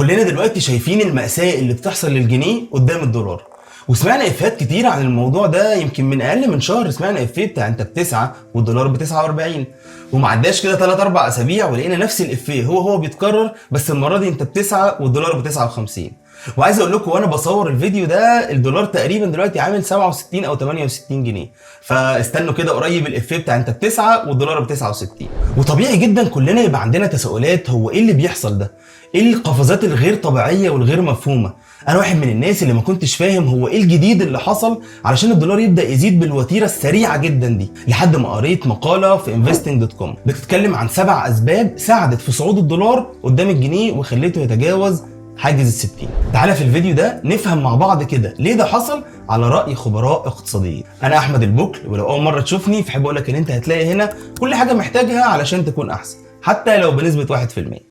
كلنا دلوقتي شايفين المأساة اللي بتحصل للجنيه قدام الدولار، وسمعنا افيهات كتير عن الموضوع ده. يمكن من اقل من شهر سمعنا افيه بتاع انت بتسعة والدولار ب49، ومعداش كده 3 4 اسابيع ولقينا نفس الافيه هو بيتكرر، بس المره دي انت بتسعة والدولار ب59. وعايز اقول لكم وانا بصور الفيديو ده الدولار تقريبا دلوقتي عامل 67 او 68 جنيه، فاستنوا كده قريب الافيه بتاع انت بتسعة والدولار ب69. وطبيعي جدا كلنا يبقى عندنا تساؤلات، هو ايه اللي بيحصل ده؟ ايه القفزات الغير طبيعيه والغير مفهومه؟ انا واحد من الناس اللي ما كنتش فاهم هو ايه الجديد اللي حصل علشان الدولار يبدا يزيد بالوتيره السريعه جدا دي، لحد ما قريت مقاله في investing.com بتتكلم عن 7 اسباب ساعدت في صعود الدولار قدام الجنيه وخليته يتجاوز حاجز ال60. تعالى في الفيديو ده نفهم مع بعض كده ليه ده حصل على رأي خبراء اقتصاديين. انا احمد البكل، ولو اول مرة تشوفني فحب اقول لك ان انت هتلاقي هنا كل حاجة محتاجها علشان تكون احسن، حتى لو بنسبة 1%.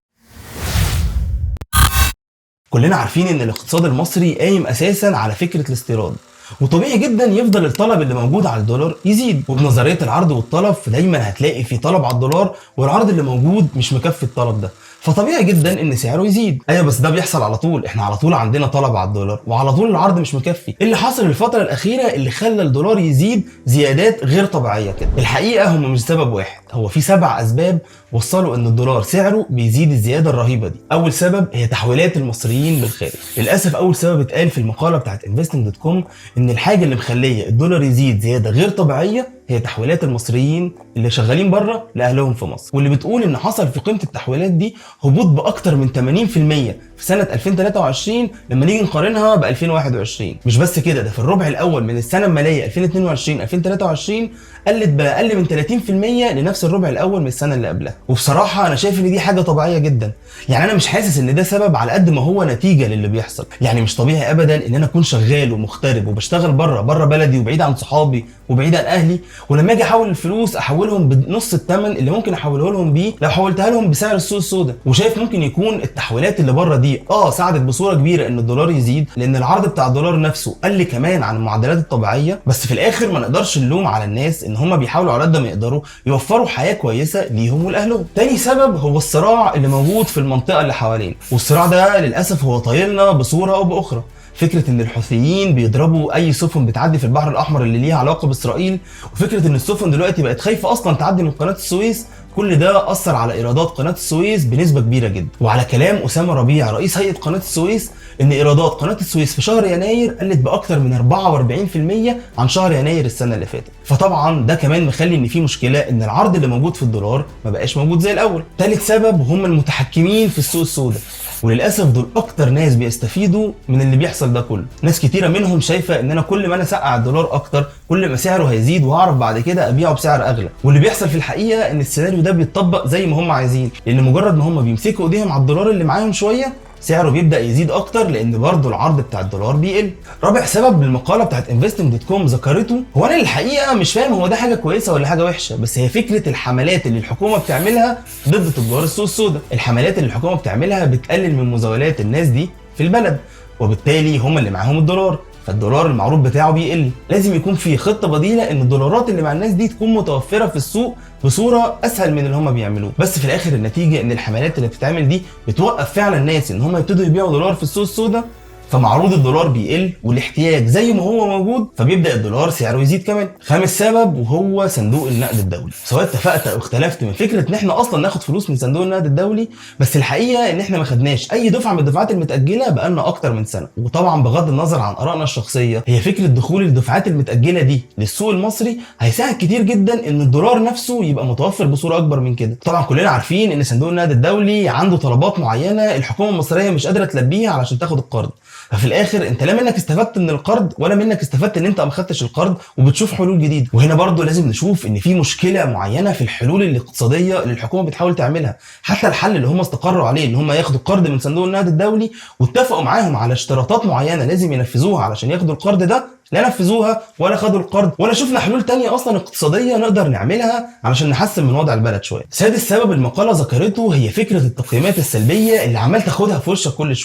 كلنا عارفين ان الاقتصاد المصري قايم اساسا على فكرة الاستيراد، وطبيعي جدا يفضل الطلب اللي موجود على الدولار يزيد، وبنظريه العرض والطلب فدايما هتلاقي في طلب على الدولار والعرض اللي موجود مش مكفي الطلب ده، فطبيعي جدا ان سعره يزيد. ايوه بس ده بيحصل على طول، احنا على طول عندنا طلب على الدولار وعلى طول العرض مش مكفي. اللي حصل الفتره الاخيره اللي خلى الدولار يزيد زيادات غير طبيعيه كده؟ الحقيقه هم مش سبب واحد، هو في 7 اسباب وصلوا ان الدولار سعره بيزيد الزياده الرهيبه دي. اول سبب هي تحويلات المصريين للخارج. للاسف اول سبب اتقال في المقاله بتاعت investing.com ان الحاجه اللي مخليه الدولار يزيد زياده غير طبيعيه هي تحويلات المصريين اللي شغالين بره لاهلهم في مصر، واللي بتقول ان حصل في قيمه التحويلات دي هبوط باكتر من 80% في سنه 2023 لما نيجي نقارنها ب 2021. مش بس كده، ده في الربع الاول من السنه الماليه 2022 2023 قلت باقل من 30% لنفس الربع الاول من السنه اللي قبلها. وبصراحه انا شايف ان دي حاجه طبيعيه جدا، يعني انا مش حاسس ان ده سبب على قد ما هو نتيجه للي بيحصل. يعني مش طبيعي ابدا ان انا اكون شغال ومغترب وبشتغل بره بلدي وبعيد عن صحابي وبعيد عن اهلي، ولما اجي احول الفلوس احولهم بنص الثمن اللي ممكن احوله لهم بيه لو حولتها لهم بسعر السوق السوداء. وشايف ممكن يكون التحويلات اللي بره دي ساعدت بصوره كبيره ان الدولار يزيد، لان العرض بتاع الدولار نفسه قل كمان عن المعدلات الطبيعيه. بس في الاخر ما نقدرش نلوم على الناس ان هم بيحاولوا على قد ما يقدروا يوفروا حياه كويسه ليهم ولاهلهم. تاني سبب هو الصراع اللي موجود في المنطقه اللي حوالينا، والصراع ده للاسف هو طايلنا بصوره او باخرى. فكره ان الحوثيين بيضربوا اي سفن بتعدي في البحر الاحمر اللي ليها علاقه باسرائيل، وفكره ان السفن دلوقتي بقت خايفه اصلا تعدي من قناه السويس، كل ده اثر على ايرادات قناه السويس بنسبه كبيره جدا. وعلى كلام اسامه ربيع رئيس هيئه قناه السويس ان ايرادات قناه السويس في شهر يناير قلت باكتر من 44% عن شهر يناير السنه اللي فاتت. فطبعا ده كمان مخلي ان في مشكله ان العرض اللي موجود في الدولار ما بقاش موجود زي الاول. ثالث سبب هم المتحكمين في السوق السوداء، وللاسف دول اكتر ناس بيستفيدوا من اللي بيحصل ده كله. ناس كتيره منهم شايفه ان انا كل ما انا سقع الدولار اكتر كل ما سعره هيزيد وهعرف بعد كده ابيعه بسعر اغلى. واللي بيحصل في الحقيقه ان السيناريو ده بيتطبق زي ما هم عايزين، لان مجرد ما هم بيمسكوا ايديهم على الدولار اللي معاهم شويه سعره بيبدا يزيد اكتر، لان برضه العرض بتاع الدولار بيقل. رابع سبب بالمقاله بتاعت investing.com ذكرته، هو انا الحقيقه مش فاهم هو ده حاجه كويسه ولا حاجه وحشه، بس هي فكره الحملات اللي الحكومه بتعملها ضد تجار السوق السوداء. الحملات اللي الحكومه بتعملها بتقلل من مزاولات الناس دي في البلد، وبالتالي هم اللي معاهم الدولار، فالدولار المعروض بتاعه بيقل. لازم يكون في خطه بديله ان الدولارات اللي مع الناس دي تكون متوفره في السوق بصوره اسهل من اللي هم بيعملوه. بس في الاخر النتيجه ان الحملات اللي بتتعمل دي بتوقف فعلا الناس ان هم يبتدوا يبيعوا دولار في السوق السوداء، فمعروض الدولار بيقل والاحتياج زي ما هو موجود، فبيبدا الدولار سعره يزيد كمان. خامس سبب وهو صندوق النقد الدولي. سواء اتفقت او اختلفت من فكره ان احنا اصلا ناخد فلوس من صندوق النقد الدولي، بس الحقيقه ان احنا ما خدناش اي دفعه من الدفعات المتاجله بقالنا اكتر من سنه. وطبعا بغض النظر عن ارائنا الشخصيه، هي فكره دخول الدفعات المتاجله دي للسوق المصري هيساعد كتير جدا ان الدولار نفسه يبقى متوفر بصوره اكبر من كده. طبعا كلنا عارفين ان صندوق النقد الدولي عنده طلبات معينه الحكومه المصريه مش قادره تلبيها علشان تاخد القرض، ففي الاخر انت لا منك استفدت من القرض ولا منك استفدت ان انت ما خدتش القرض وبتشوف حلول جديده. وهنا برضو لازم نشوف ان في مشكله معينه في الحلول الاقتصاديه اللي الحكومه بتحاول تعملها. حتى الحل اللي هم استقروا عليه ان هم ياخدوا القرض من صندوق النقد الدولي واتفقوا معاهم على اشتراطات معينه لازم ينفذوها علشان ياخدوا القرض ده، لا نفذوها ولا خدوا القرض ولا شفنا حلول تانية اصلا اقتصاديه نقدر نعملها علشان نحسن من وضع البلد شويه. سادس سبب المقاله ذكرته هي فكره التقييمات السلبيه اللي عمال تاخدها في وشك كل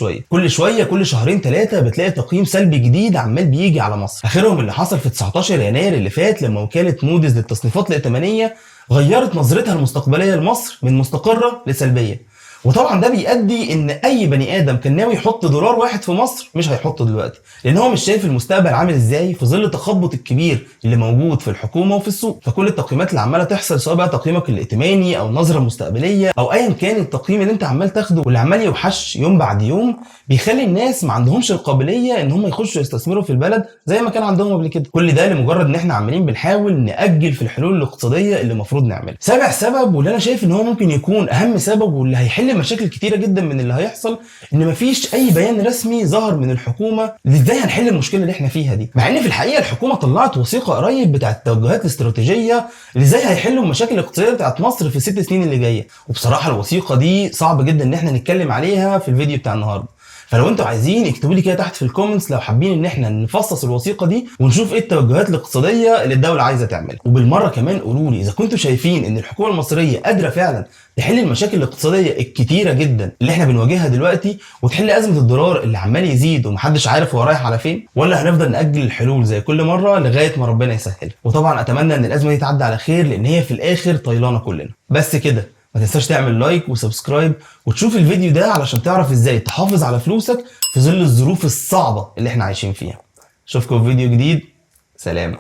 شويه كل شهرين 3 بتلاقي تقييم سلبي جديد عمال بيجي على مصر. اخرهم اللي حصل في 19 يناير اللي فات لما وكاله موديز للتصنيفات الائتمانيه غيرت نظرتها المستقبليه لمصر من مستقره لسلبيه، وطبعا ده بيؤدي ان اي بني ادم كان ناوي يحط دولار واحد في مصر مش هيحطه دلوقتي، لان هو مش شايف المستقبل عامل ازاي في ظل التخبط الكبير اللي موجود في الحكومه وفي السوق. فكل التقييمات اللي عماله تحصل، سواء بقى تقييمك الائتماني او النظره المستقبليه او ايا كان التقييم اللي انت عمال تاخده واللي عمال يوحش يوم بعد يوم، بيخلي الناس ما عندهمش القابليه ان هم يخشوا يستثمروا في البلد زي ما كان عندهم قبل كده. كل ده لمجرد ان احنا عمالين بنحاول ناجل في الحلول الاقتصاديه اللي المفروض نعملها. سابع سبب، واللي انا شايف ان هو ممكن يكون اهم سبب واللي هيحل مشاكل كتيره جدا من اللي هيحصل، ان مفيش اي بيان رسمي ظهر من الحكومه ازاي هنحل المشكله اللي احنا فيها دي. مع ان في الحقيقه الحكومه طلعت وثيقه قريب بتاعه التوجهات الاستراتيجيه اللي ازاي هيحلوا المشاكل الاقتصاديه بتاعه مصر في ال6 سنين اللي جايه. وبصراحه الوثيقه دي صعب جدا ان احنا نتكلم عليها في الفيديو بتاع النهارده، فلو انتوا عايزين اكتبوا لي كده تحت في الكومنتس لو حابين ان احنا نفصص الوثيقه دي ونشوف ايه التوجهات الاقتصاديه اللي الدوله عايزه تعملها. وبالمره كمان قولوا لي اذا كنتوا شايفين ان الحكومه المصريه قادره فعلا تحل المشاكل الاقتصاديه الكتيره جدا اللي احنا بنواجهها دلوقتي، وتحل ازمه الدولار اللي عمال يزيد ومحدش عارف هو رايح على فين، ولا هنفضل ناجل الحلول زي كل مره لغايه ما ربنا يسهل. وطبعا اتمنى ان الازمه دي تعدي على خير، لان هي في الاخر طايلانا كلنا. بس كده، ما تنساش تعمل لايك وسبسكرايب وتشوف الفيديو ده علشان تعرف ازاي تحافظ على فلوسك في ظل الظروف الصعبة اللي احنا عايشين فيها. اشوفكم في فيديو جديد، سلام.